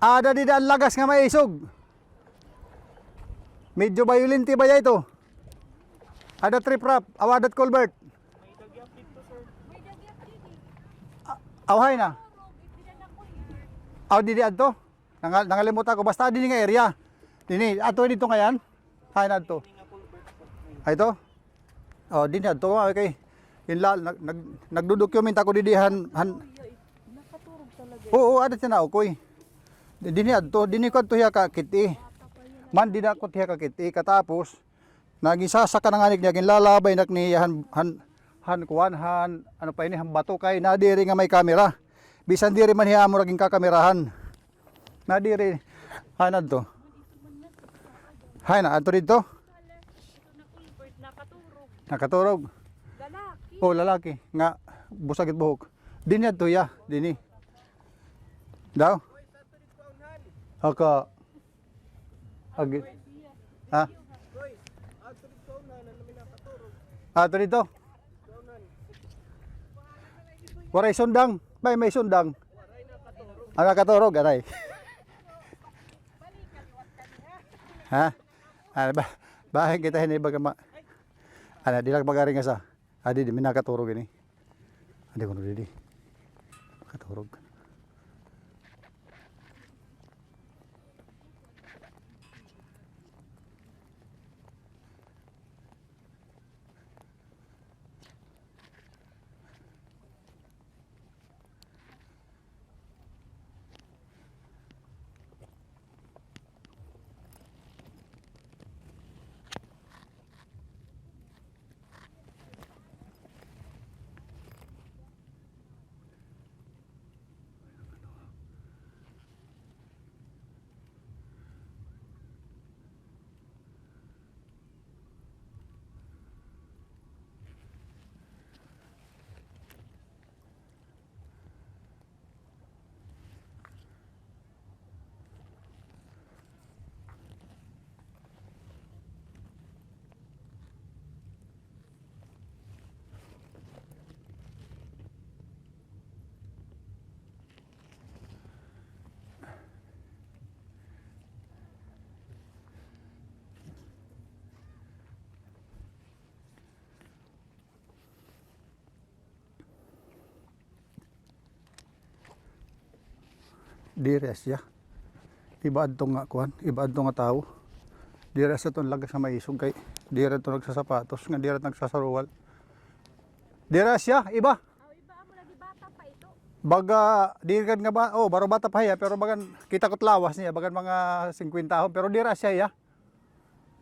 Ada di daan lagas nga may isog. Medyo violente ba ito? Ada trip rap, awadat culvert. Awhay na. Aw di adto. Nangalimutan ko basta dinhi nga area. Dinhi ato dito ngayan. Hay na adto. Ay to. Oh dinhi adto okay. Inla nagdo-document ako didihan Nakaturog talaga. Oo, ada na okoy. Dinhi adto, dinhi ko adto hiya ka kiti. Man di na ko tiya ka kiti katapos nagisasaka nang anik niya ginlalabay nak ni han kuan han ano pa ini han bato kay nadiri nga may kamera. Bisan diri man hiya mo raging kakamerahan. Nadiri hanad to. Hay na adto dito. Nakaturog. Lalaki. Oh lalaki nga busagit buhok. Dinhi adto ya, dinhi. Daw. Aka agi. Ha? Ato dito. Waray sundang, may sundang. Ang nakaturog aray. Ha? Ano ba? Bakit kita hinibaga ma? Ano, di lang magaring nga sa. Adi, di minakaturog ini. Adi ko nudi. Katurog. Dires ya. Iba adto nga kuan, iba adto nga tao. Dires aton lagas sa maisog kay dira to nagsasapatos nga dira nagsasaruwal. Dires ya, iba. Oh, iba mo lagi bata pa ito. Baga dira nga ba, oh baro bata pa ya pero bagan kita ko lawas niya bagan mga 50 taon pero dires siya ya.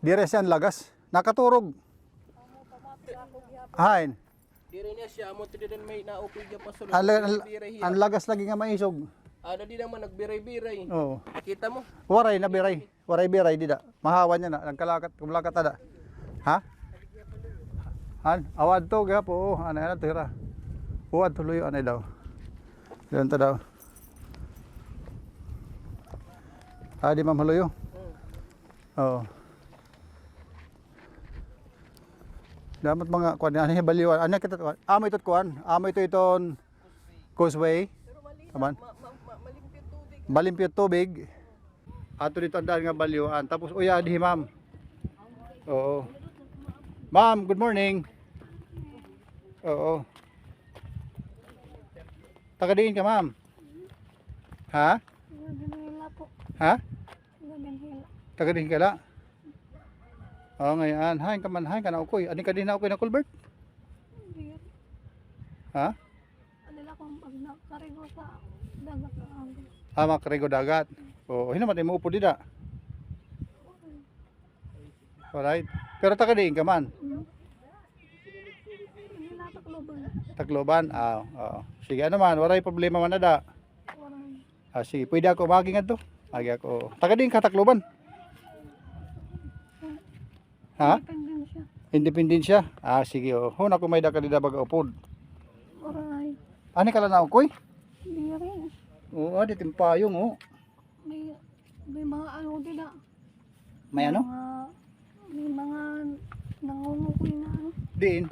Dires yan lagas. Nakaturog. Hain. Diri niya siya amo tidin may naukoy niya pa sulod. Ang lagas lagi nga maisog. Ada di naman nagbiray-biray. Oo. Kita mo? Waray na biray. Waray biray dida. Mahawan niya na nagkalakat kumlakat ada. Ha? Han, awad to gaya po. Ano yan tira. Uwad tuloy anay daw. Diyan ta daw. Di ma'am haloyo. Oo. Dapat mga kuan ani baliwan. Ano kita kuan? Amo ito kuan. Amo ito iton causeway. Taman. Malimpyot tubig. Malimpyot tubig. Ato dito ang daan nga baliwan. Tapos uya di ma'am. Oo. Ma'am, good morning. Oo. Taga-diin ka, ma'am. Ha? Ganhila po. Ha? Ganhila. Taga-diin ka la? Oo, ngayon. Hain ka man, hain ka na ukoy. Aning ka din na ukoy na kulbert? Hindi. Ha? Adila kong pag nakarigo sa dagat ng anggo. Makarigo dagat. Oo, hinamatay mo upo dida. Alright. Pero taga-diin ka man. Ganhila takloban. Tacloban. Oo. Sige, ano man, waray problema man na da. Warang Sige, pwede ako maging adto. Agi ako. Taga-diin ka Tacloban. Ha? independensya. Independensya? Sige. Huna ko may da ka dida baga upod. Waray. Ani ka lang na ukoy? Hindi rin. Oo, di timpayong, oh. May mga ano dila. May ano? May mga nangungukoy na ano. Diin.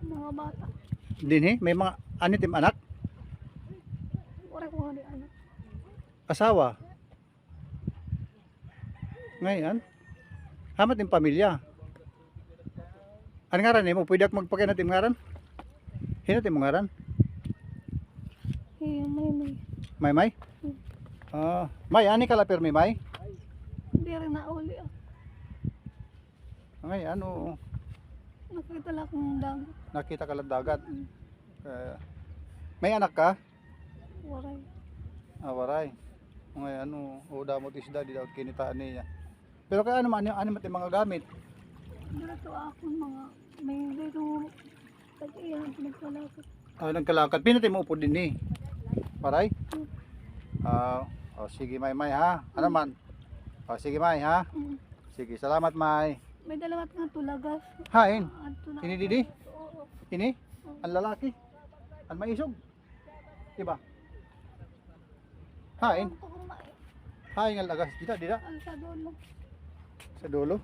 Mga bata. Din may mga anitim anak. Waray ko nga di anak. Asawa. Ngayon, hamat yung pamilya. Ano ngaran mo? Pwede ako magpakay natin ngaran? Hinat yung ngaran? Eh, may. May? May, ani ka lapir may? Hindi rin nauli ako. Ngayon, oo. Nakita lang akong dagat. Nakita ka lang dagat. May anak ka? Waray. Waray. Ngayon, o damot isda, di daw kinitaan niya. Pero kaya ano man yung mga gamit? Dito ako mga may dito tag-iyan nagkalakot. Nagkalakad. Pinatay mo upo din eh. Waray? Sige may ha. Ano man? Sige may ha. Sige, salamat may. May dalawat nga tulagas. Hain. Adto na. Ini didi? Oo. Ini? Ang lalaki? Ang maisog? Diba? Hain? Ang kumain. Hain ang lagas. Dida? Ang sa dulo. Sa dulo?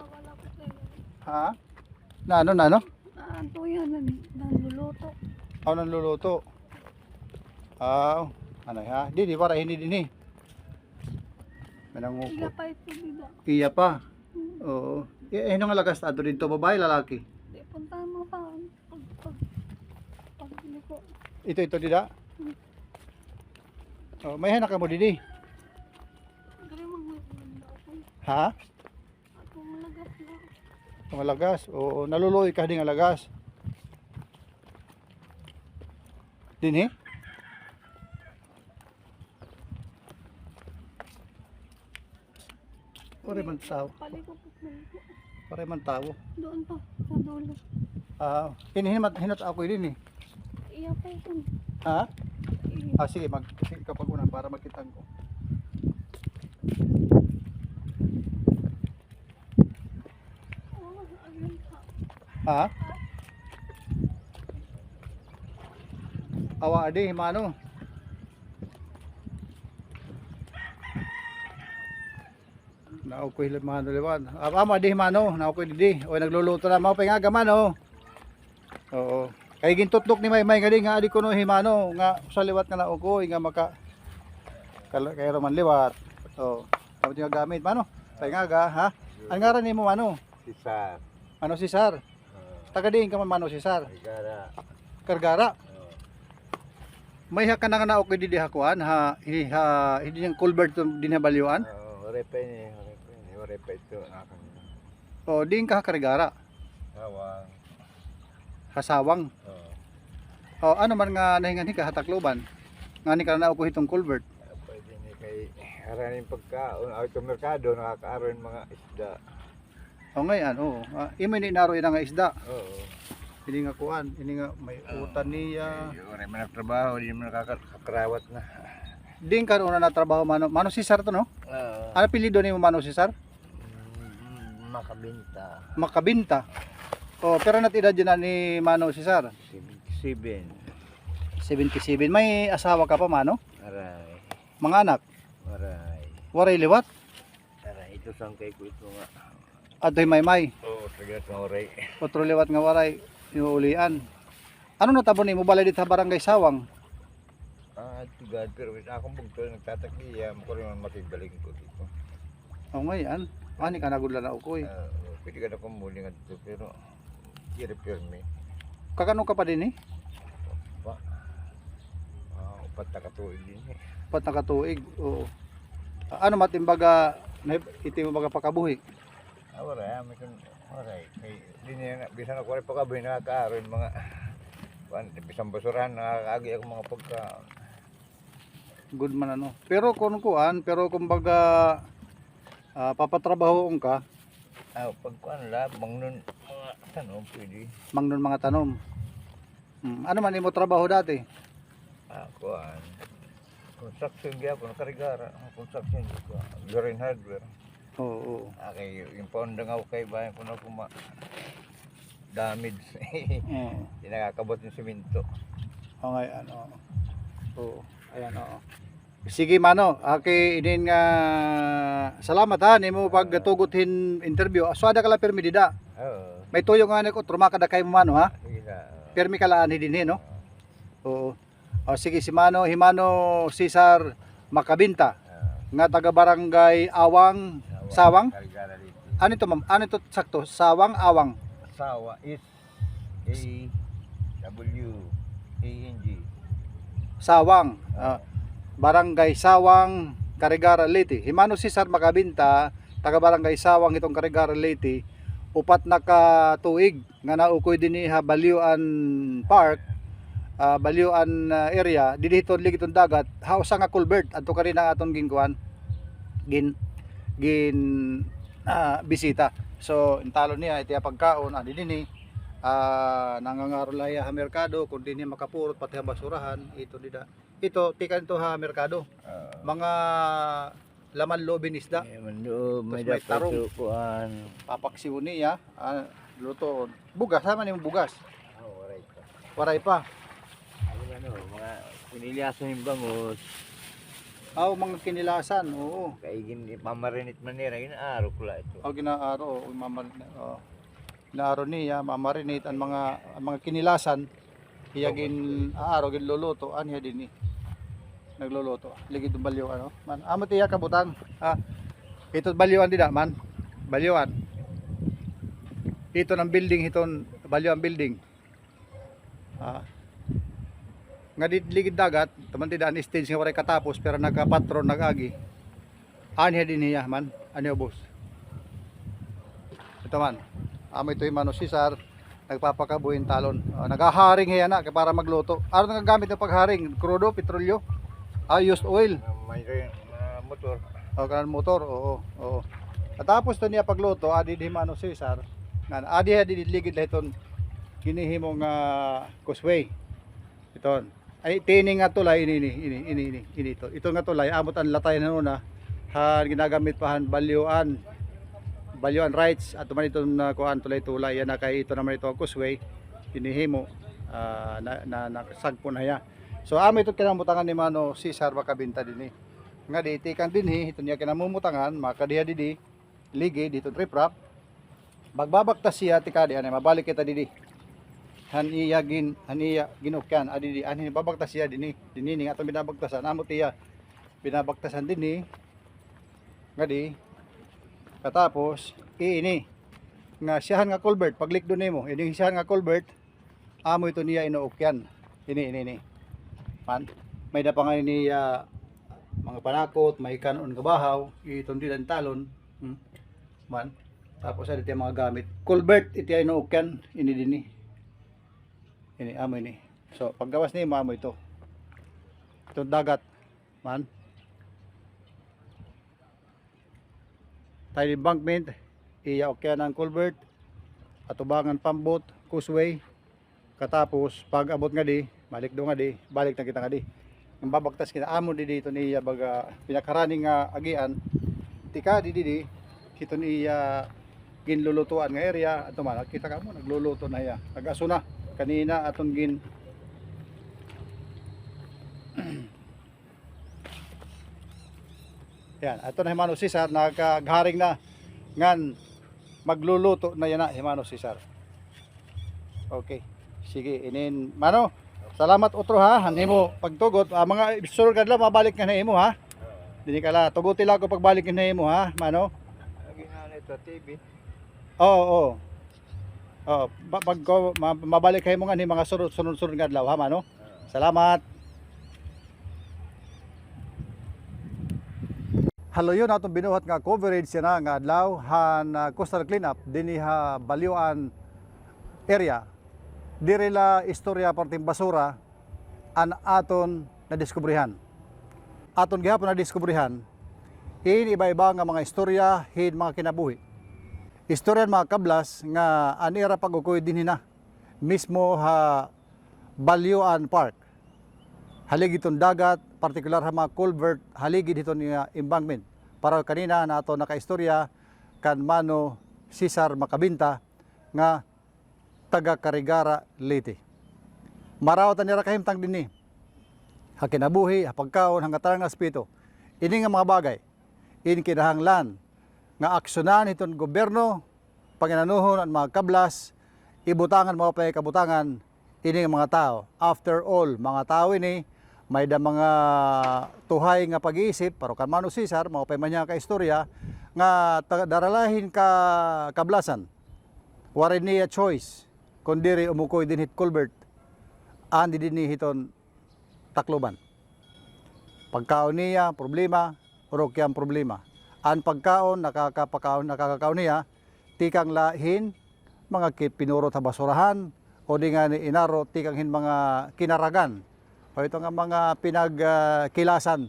Wala ko sa'yo. Ha? Na ano? Ano yan? Nanluluto. Ako nang luluto. Ano ha? Di para hindi din eh. Iya Manangupo. pa ito dito. Iya pa. Oo. Ano nga lagas ato dito? Babae, lalaki? Di puntahan mo pa. Pag ko. Ito dida? May hanak ka mo didi? Galing magmaganda ako. Ha? Ako malagas na. Ang lagas. Oo. Naluloy ka din ang lagas. Din eh? Pare man tao. Paliko po paliko. Pare man tao. Doon pa. Sa dulo. Hinat ako din eh. Iya pa ito. Ha? Iya. Sige, sige kapag una para makita ko. Ayun pa. Ha? Awa adi, himano. Naukoy mano liwan. Ama di himano, naukoy di. O nagluluto na mao nga gamano. Oo. Kay gintutok ni Maymay nga di nga adi ko no himano nga sa liwat nga naukoy nga maka kay man liwat. Oo. Amo nga gamit mano. Kay nga ga ha. Ang ngaran nimo mano? Sisar. Ano si Sar? Taga diin ka man mano si Sar. Negara. Kargara. May ka na nga naukoy di hakuan ha hindi yung culvert din balyuan. Repay ni. Repay ito. Akan. O diin ka kargara. Hawang. Hasawang. Oh. Ano man nga nahingan ka hatakloban. Nga ni ka na naukoy itong culvert. Pwede ni kay haranin pagkaon. Auto merkado nakakaaron mga isda. O ngayon, oo. Imo ni naro ina nga isda. Oo. Hindi nga kuan, hindi nga may utan niya. Ore man trabaho, di man nakakarawat na. Din ka una na trabaho mano. Mano si Sar to no? Oo. Ano apelyido nimo mano si Sar? Makabinta. Makabinta. Pero natidad dyan na ni Mano si Sar. 77. 77. May asawa ka pa Mano? Aray. Mga anak? Aray. Waray liwat? Aray. Ito sang kay ko ito nga. Adoy Maymay. Oo, tagat ng oray. Otro liwat nga waray. Inuulian. Ano natabo nimo balay dito sa barangay Sawang? Tugad. Pero akong bugto nagtatakiyam ko rin makibalik ko dito. O ngayon, ani ka nagudla na ukoy. Pwede ka na kumuli nga dito pero i-repair me. Kakano ka pa din eh? Pa. Upat na katuig din eh. Pat nakatuig. Oo. Ano matimbaga iti mo baga pakabuhi? Wala, may kun oray. Kay din nga bisan ako rin pagkabuhi nakakaaron mga bisang basurahan nakakaagi ako mga pagka Good man ano. Pero kung baga papatrabahoon ka, pagkuan la mangnon mga tanom pwede. mangnon mga tanom. Ano man imo trabaho dati? Kuan construction gyapon karigara construction ko green hardware. Oo. Okay, yung pondang ako kay bayan ko na kuma damage. Oo. Hindi nakakabot yung simento. Okay, ano. Oo. Ayan, oo. Sige Mano, inin nga salamat ha nimo pagtugot hin interview. Aswada ka la permi dida. Oo. May tuyo nga nako truma kada kay mo Mano ha. Sige ka. Permi kalaan din no? Oo. O sige si Mano, Himano Cesar Makabinta nga taga barangay Awang, Sawang. Karigara dito. Ano ito ma'am? Ano ito sakto? Sawang, Awang. Sawa is A-W-A-N-G. Sawang. Barangay Sawang, Karigara, Leyte. Himano Cesar Makabinta, taga barangay Sawang itong Karigara, Leyte. Upat na ka tuig nga naukoy dinhi ha Baliuan Park, Baliuan area didito ligiton dagat hausa nga culvert adto kani na aton ginkuan gin bisita. So intalo niya iti pagkaon adi dinhi nangangarulaya ha merkado kun dinhi makapurot pati ha basurahan ito tikan to ha merkado mga laman lobin isda May may tarong. dapat kuan. papaksiw niya luto bugas sama ni bugas Alright. waray pa Mga pinilyasan yung bangus. mga kinilasan oo Kaigin pamarinit manira inaaro ko la ito. ginaaro ginaaro niya mamarinate ang mga kinilasan iyagin aaro gin luluto aniya dinhi nagluluto ligid ng balyo man amo tiya kabutang ito balyuan dida man balyuan ito ng building hiton balyuan building nga ligid dagat taman dida an stage nga waray katapos pero nagkapatron nagagi aniya dinhiya man aniya boss ito man amo ito yung Mano Cesar nagpapakabuhin talon nagaharing hiya na para magluto ano nagagamit ng pagharing krudo petrolyo used oil May motor. kanan motor oo at tapos to niya pagluto adi di Mano Cesar nga adi ligid dahiton ginihimo nga causeway iton ay tining nga tulay ini ito nga tulay amot ang latay na una ginagamit pahan balyuan rights at man itong kuan tulay yan na kay ito naman ito ang causeway ginihimo nakasagpo na ya. So amo ito kinamutangan ni Mano Cesar Makabinta dinhi. Nga di tikan dinhi ito niya kinamumutangan makadiha didi ligi dito triprap. Magbabaktas siya tikadi anay mabalik kita didi. Han iya ginukyan adi di ani babaktas siya dinhi ning atong binabaktasan amo tiya binabaktasan dinhi. Nga di katapos ini nga siyahan nga culvert paglik do nimo ini siyahan nga culvert amo ito niya inuukyan ini man may da pa nga ni mga panakot may kanon kabahaw itong dilan talon man tapos adito yung mga gamit culvert iti ay inuukyan ini dinhi ini amo ini so paggawas ni amo ito itong dagat man tayo embankment iya okyan ang culvert atubangan pambot causeway katapos pag abot nga di balik do nga di balik na kita nga di ang babaktas kita amo di dito niya baga pinakaraning nga agian tika di kito niya ginlulutuan nga area ato man kita ka mo nagluluto na ya nagaso na kanina aton gin yan ato na Himano Cesar nagharing na ngan magluluto na yan na Himano Cesar. Okay sige inin Mano salamat otro ha nimo pagtugot mga ibsur kadlaw mabalik ka na imo ha dili kala tuguti lang ko pagbalik na imo ha Mano Lagi na ito TV. oo pag ko mabalik kayo mo nga ni mga sunod kadlaw ha Mano salamat. Hello yun atong binuhat nga coverage na nga adlaw han coastal cleanup dinhi ha Baliuan area dire la istorya perting basura an aton na diskubrihan. Aton gihapon na diskubrihan iba-iba nga mga istorya hin mga kinabuhi. Istorya mga kablas nga anira pag-ukoy dinhi na mismo ha Baliuan Park. Haligi iton dagat, partikular ha mga culvert, haligi dito ni embankment. Para kanina na ato nakaistorya kan Mano Cesar Makabinta nga taga Karigara, Leyte. Marawatan nira kahimtang dinhi. Ha kinabuhi, ha pagkaon, hangatarang aspeto. Ini nga mga bagay, in kinahanglan nga aksyonan iton gobyerno, panginanuhon ang mga kablas, ibutangan mo pa kabutangan ini nga mga tao. After all, mga tao ini may da mga tuhay nga pag-iisip pero kan Mano Cesar mao pa man niya ka istorya nga daralahin ka kablasan. Wari niya choice kundi umukoy din hit Colbert andi din ni hiton Tacloban. Pagkaon niya problema, rokyang problema. Ang pagkaon nakakakaon niya tikang lahin mga pinuro ta basurahan o di nga ni inaro tikang hin mga kinaragan. O ito nga mga pinagkilasan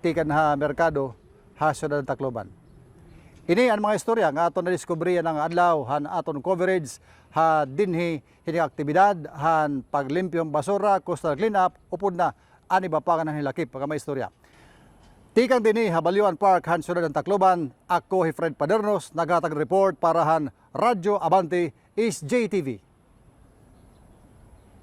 tikan ha merkado ha syudad ng Tacloban. Ini ang mga istorya nga aton na-discovery ng adlaw han aton coverage ha dinhi hini aktibidad han paglimpyong basura, coastal cleanup upod na ani bapangan ng hilakip pagka may istorya. Tikang dinhi ha Balyuan Park han syudad ng Tacloban. Ako hi Fred Padernos naghatag report para han Radyo Abante is JTV.